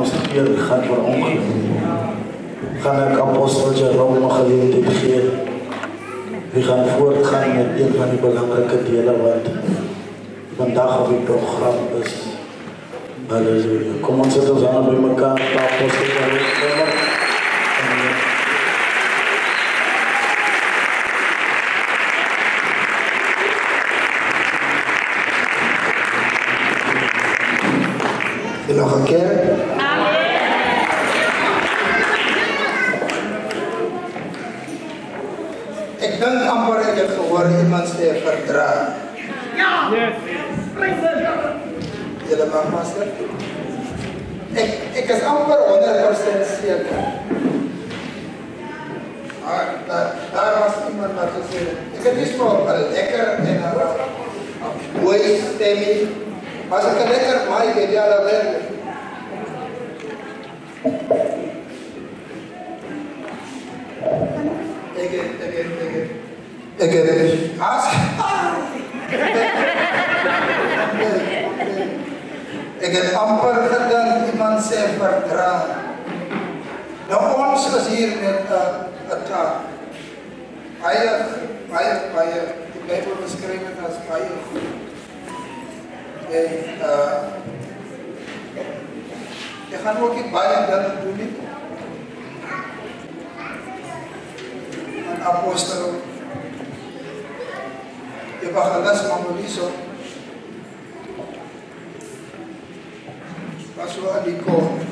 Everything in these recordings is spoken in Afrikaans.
Ons keer gaan verongeluk. Gaan ek apostel Jerome geleentheid gee. We gaan voortgaan met een van die belangrike dele wat vandag op die program is. Halleluja. Kom ons sit ons aan by mekaar, apostel Jerome. Nog een keer. Ik denk amper ik heb gehoord iemand die verdraagt. Ja. Jullie mag master. Ik is amper 100% zeker. Daar was iemand wat gezegd. Ik heb iets voor een lekker en een mooie stemming. Als ik een lekker maai weet, ja, dat werkt. Ik heb ik heb amper gedaan iemand zei verdragen. Nou ons is hier met een taak. Baie, die Bijbel beschrijft het als baie goed. En je gaat ook niet baie dingen doen. Een apostel, evangelist Mamoliso, was zo aan die koning.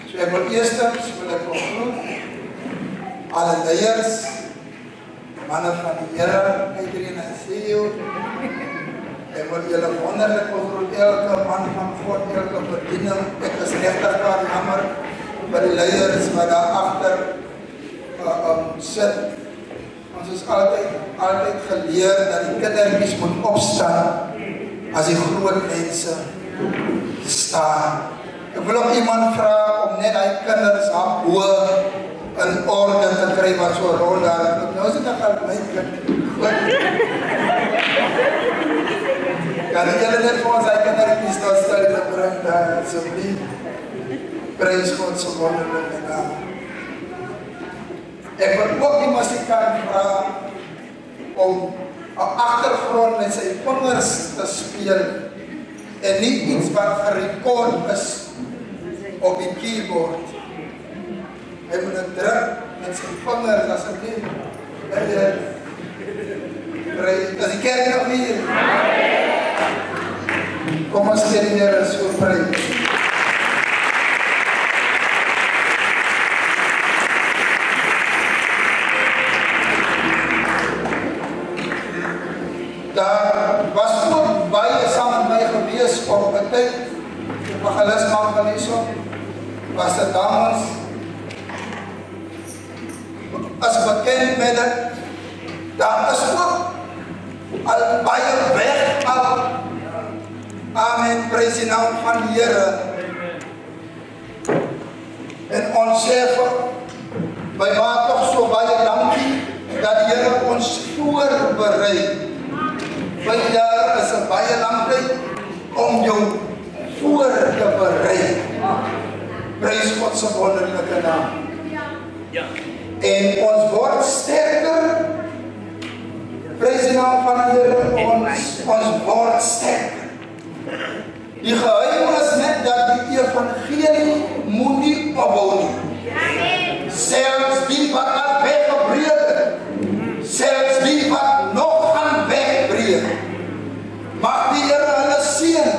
Dus ik wil eerst concluderen, alle leiders, mannen van de Heer, iedereen en CEO. Ik wil jullie wonderlijk begroeten, elke man van God, elke bediening. Ik is rechterkant jammer bij de leiders waar daarachter zit. Ons is altijd geleerd dat die kindertjes moet opstaan als die grote mensen staan. Ik wil ook iemand vragen om net die kinders aan boer in orde te krijgen wat zo'n rol daar. Nou zit dat al mijn kind. Kan jullie net voor ons die kindertjes stilstellen te brengen daar, alsjeblieft. Prijs God zo wonderlijke naam. Ik wil ook die muzikant vragen om een achtergrond met zijn vingers te spelen en niet iets wat gerecord is op die keyboard. Hij moet het druk met zijn vingers alsjeblieft. Is die kerk nog hier? Kom ons sê die Here so prys. Daar was ook baie saam met my gewees op 'n tyd. Evangelist Mamoliso was dit dames as bekend met dit. Daar is ook al baie weg al. Amen, prys die naam van die Here. En ons sê by maar toch so baie dankie dat die Here ons voorberei. 5 jaar is 'n baie lang tyd om jou voor te berei. Prys God se wonderlike naam. Ja. En ons word sterker. Prys die naam van die Here, ons word sterker. Die geheim is net dat die evangelie moet nie opbou nie. Selfs die wat al weggebreek het, selfs die wat nog gaan wegbreek, mag die Here hulle seën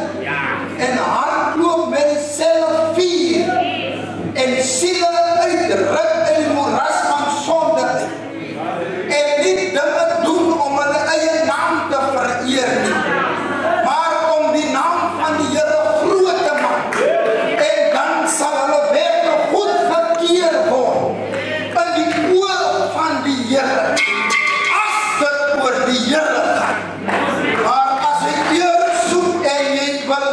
en hardloop met dieselfde vuur en siele uitruk in die moeras van sonde en nie dinge doen om hulle eie naam te vereer nie, maar om die naam van die Here groot te maak. En dan sal hulle werklik goed gekeer word in die oë van die Here. As dit oor die Here gaan. Maar as jy eer soek en jy wil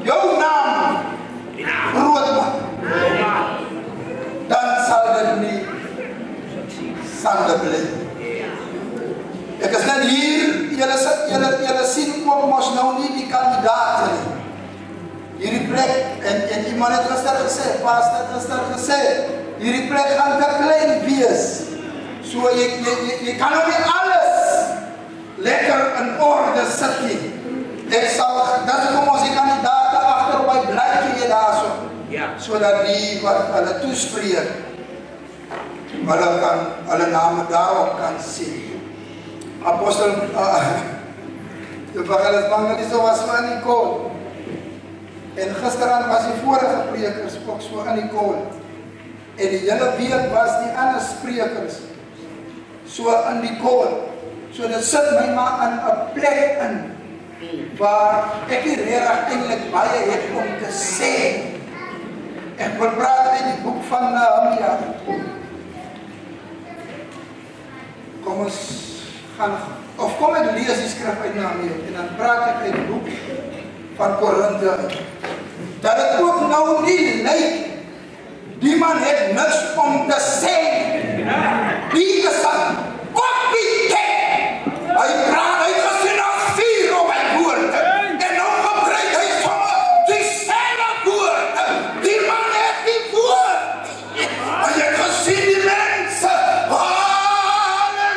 jou naam groot maak, dan sal dit nie sande bly. Ek is net hier, julle sien ook mos nou nie die kandidaat nie. Hierdie plek en En iemand het gister gesê, pastor het gister gesê, hierdie plek gaan te klein wees. So jy kan ook nie alles lekker in orde sit nie. Ek sal, dat is kom ons die kandidaat achter op my blaadjie daar so. Ja. Sodat die wat hulle toespreek, hulle name daarop kan sien. Apostel, de evangelist was so in die kool. En gisteraan was die vorige prekers ook so in die kool. En die hele week was die ander sprekers so in die kool. So dit sit my maar in 'n plek in waar ek nie regtig eintlik baie het om te sê. Ek wil praat uit die boek van Nehemia. Kom ons gaan, of kom ek lees die skrif uit Nehemia en dan praat ek uit die boek van Korinthe. Dat het ook nou nie lyk, die man het niks om te sê. Die is een kopietek. Hy praat, hy gesien as 4 op my woorde. En nou gebruik hy somme dieselfde woorde. Die man het die woord. En jy gesien die mense, halleluja,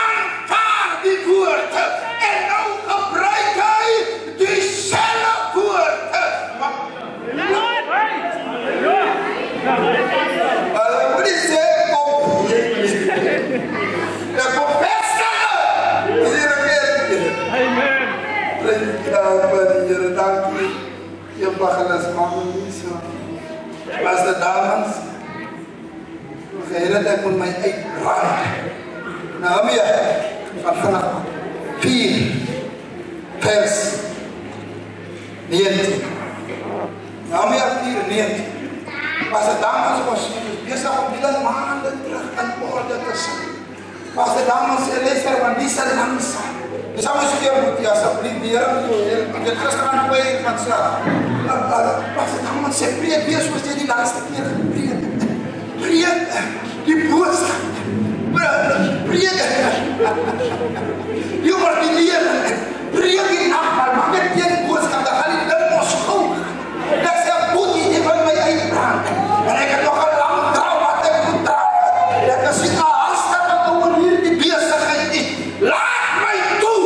aanvaar die woorde. En nou gebruik hy dieselfde woorde. Wat is dit? Dankie, je evangelist Mamelisa. Was de dames, geheel ek moet my uitbraak. Nehemia, vanaf 4, vers 19. Nehemia 4:19. Was de dames was bezig om die maanden terug in orde te zijn. Was de dames luister, want die zijn langzaam. Dus als je moet alsjeblieft die Here moet dit gisteraan by gaan slaap. Was dit dan sê preek weer soos jy die laaste keer gepreek het. Preek die boodskap. Preek. Jy word die leer. Preek die nagmaal, maar met die boodskap dan gaan die ding ons gou. Ek sê boetie, jy wil my uitbrand. En ek het nog 'n lang trou wat ek moet dra. Ek is nie haastig om oor hierdie besigheid nie. Laat my toe.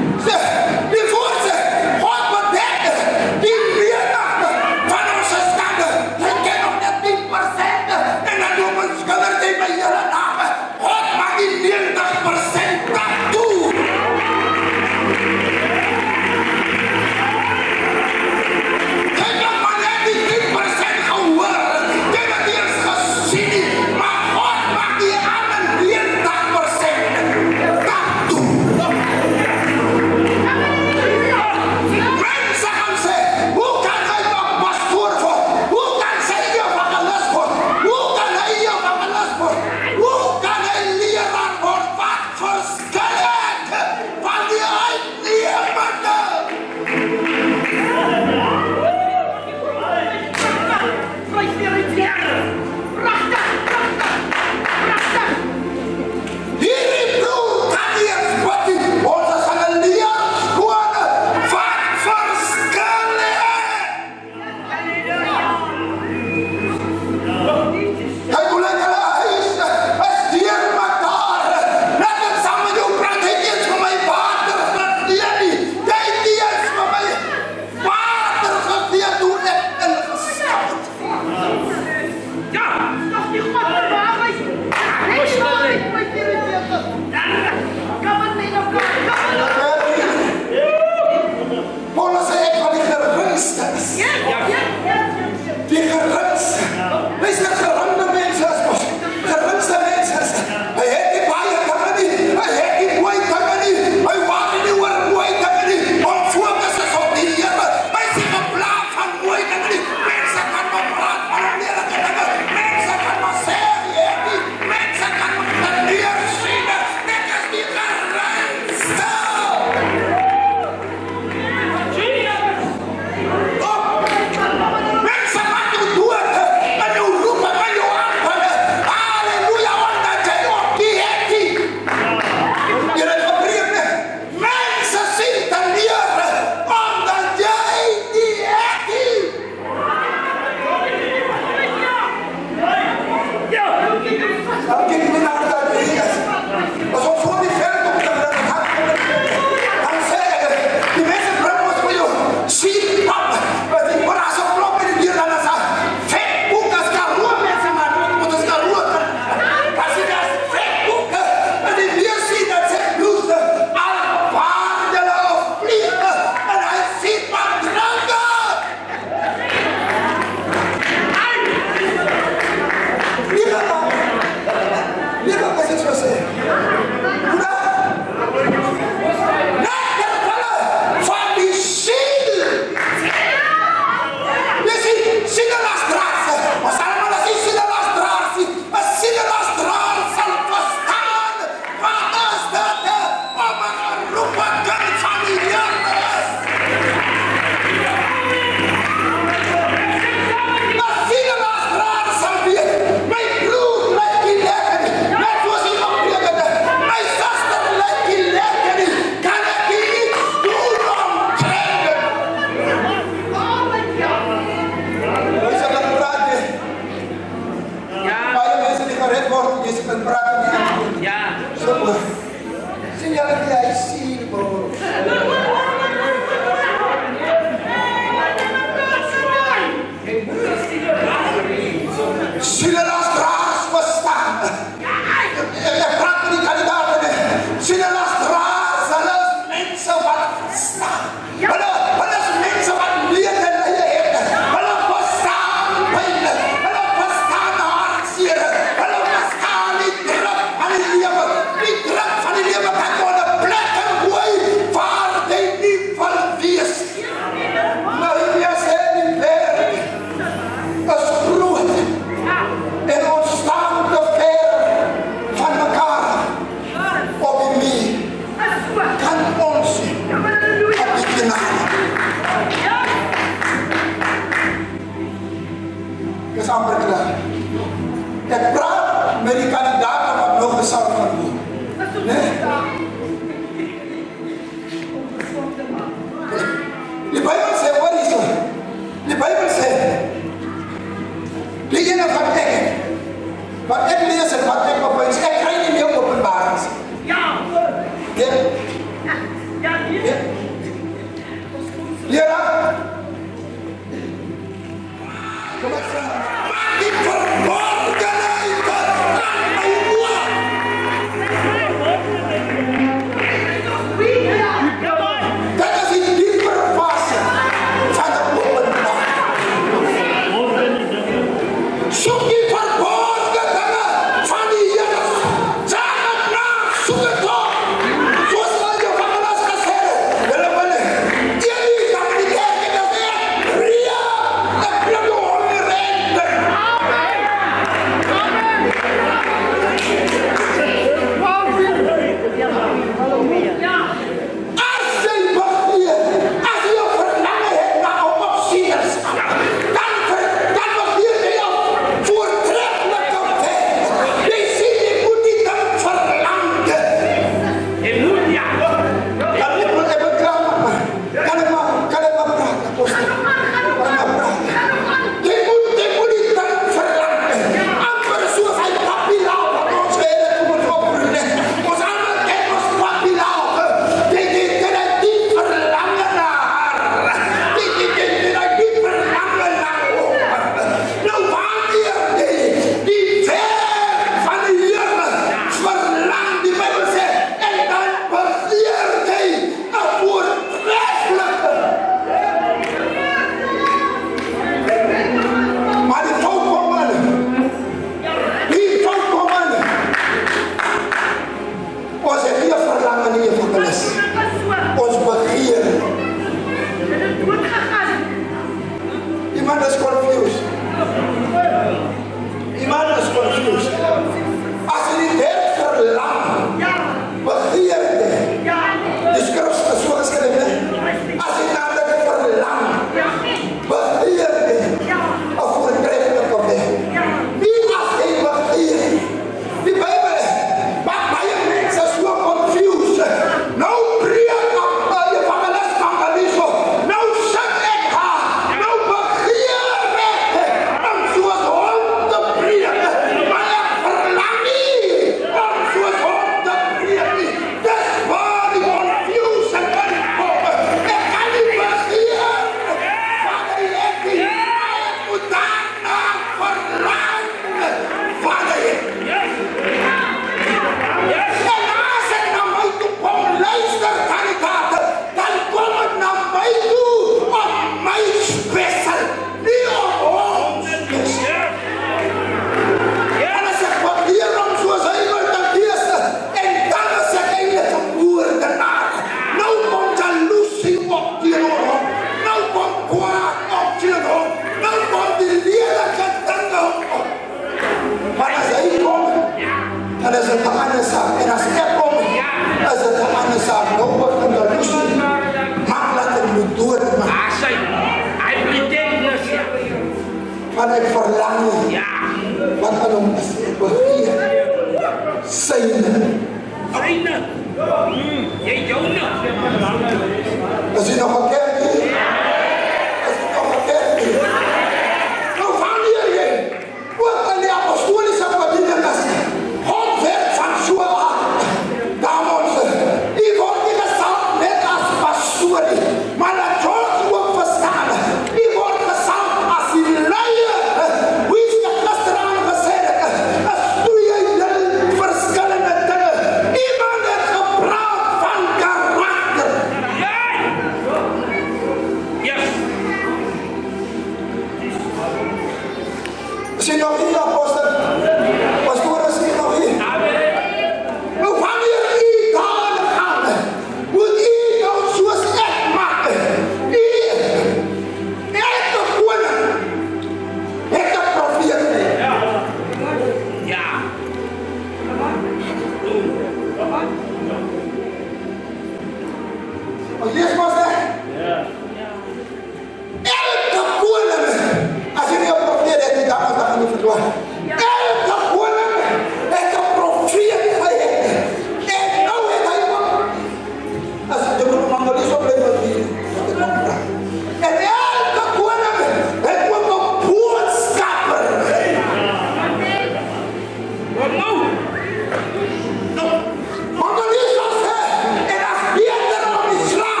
Islam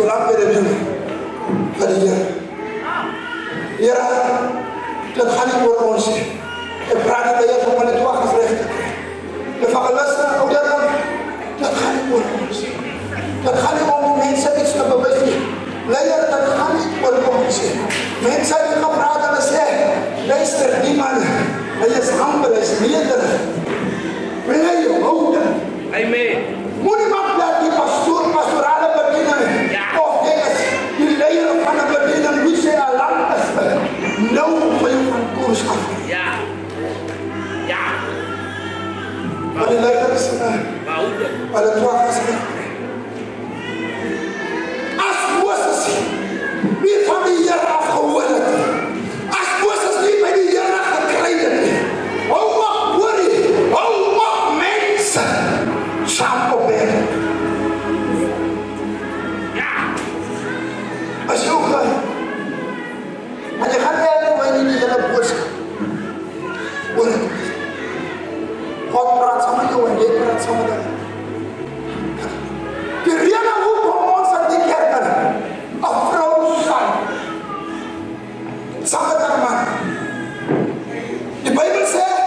belang bij de dingen. Van de Heer. Heer, dat gaat niet voor ons. Ik praat niet bij je van mijn toegangsrechten. De vergelusten, ouderen, dat gaat niet voor ons. Dat gaat niet om mensen iets te bewijzen. Leier, dat gaat niet voor ons. Mensen die gaan praten en zeggen, luister, die man, hij is humble, hij is nederig. Wil hij je houden? Amen. Moet je maar dat die pastorale bediening, of die leier van de bediening, wie ze al lang is, nou wil je van koers af. Ja. Ja. Maar die leier is maar de twaalf is als Moses wie van die Heer afgehoord het, als Moses niet bij die Heer gekregen het, hou op worry, hou op mensen, saam op werk. Ja. Als je ook gaat, en je gaat kijken waar je niet in de boodschap. Hoor het. God praat samen met jou en jij praat samen met jou. De reden waarom ons aan die kerken een vrouw zijn, samen met haar man. De Bijbel zegt,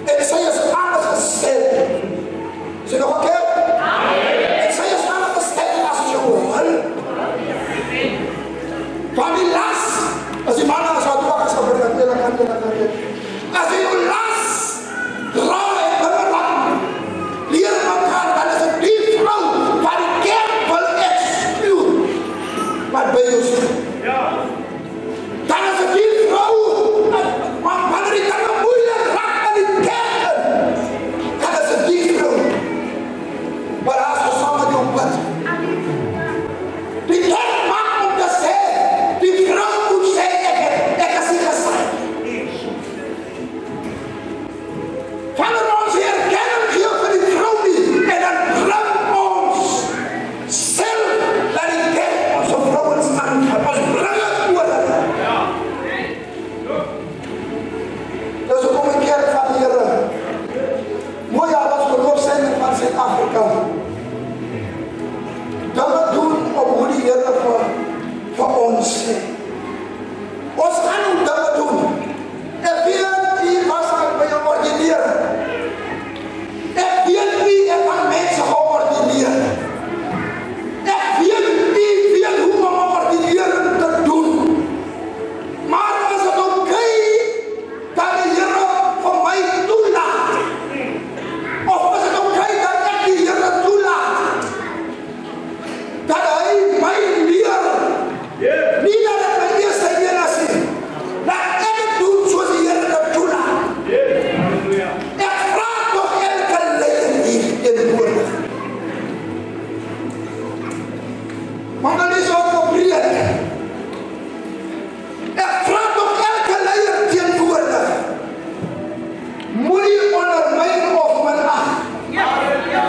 en zij is aangesteld. Is het nog een keer? En zij is aangesteld als je wil. Van die last, als die man aan zou doen, als je wil last, draai en bemerlang, leer elkaar, dan is het die vrouw van die kerk wil excuus. Maar bij jou zit. Dan is het die vrouw, want wanneer ik dan moeilijk raakt aan die kerken, dan is het die vrouw. Maar als we samen doen wat? Die kerk maakt om te zeggen, die vrouw moet zeggen, ik is niet gezegd. Wanneer ons herkennen geven van die vrouw niet, en dan brengt ons zelf naar die kerk, onze vrouwen aan, ons brengen worden. Dus ook een kerk van de Heer. Mooi alles geloof zijn van Zuid-Afrika. Dat we doen op hoe die Heer voor ons zegt. Ons gaan ook dat we doen. En wie die was aan bij je ordineren. En wie er van mensen geordineerd. En wie hoe we ordineren te doen. Maar is het oké dat de Heer voor mij toelaat? Of is het oké dat ik de Heer toelaat? Dat hij mij leert. Niet dat het mijn eerste Heer is. Dat ik het doe zoals de Heer het toelaat. Ik vraag toch elke leider hier in het woord. Maar dan is het ook breed. Ik vraag toch elke leider tegenwoordig. Moet je onder mijn of mijn acht.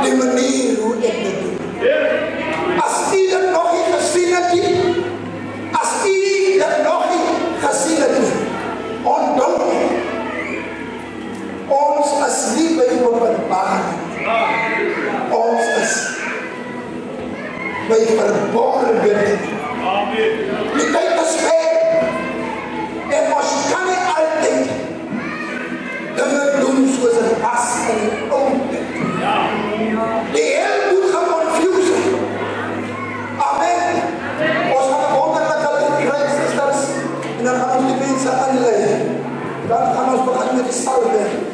De manier hoe ik het doe. Als u het nog niet gezien hebt, als u het nog niet gezien hebt, onthoud ons is niet bij openbaring. Ons is bij verborgen binnen. Die tijd is ver. En ons kan niet altijd dingen doen zoals het was in het oude. Die heel goed geconfused. Amen. Ons gaan wonderlijke licht krijgen, sisters. En dan gaan we die mensen aanleiden. Dan gaan we beginnen met die salve.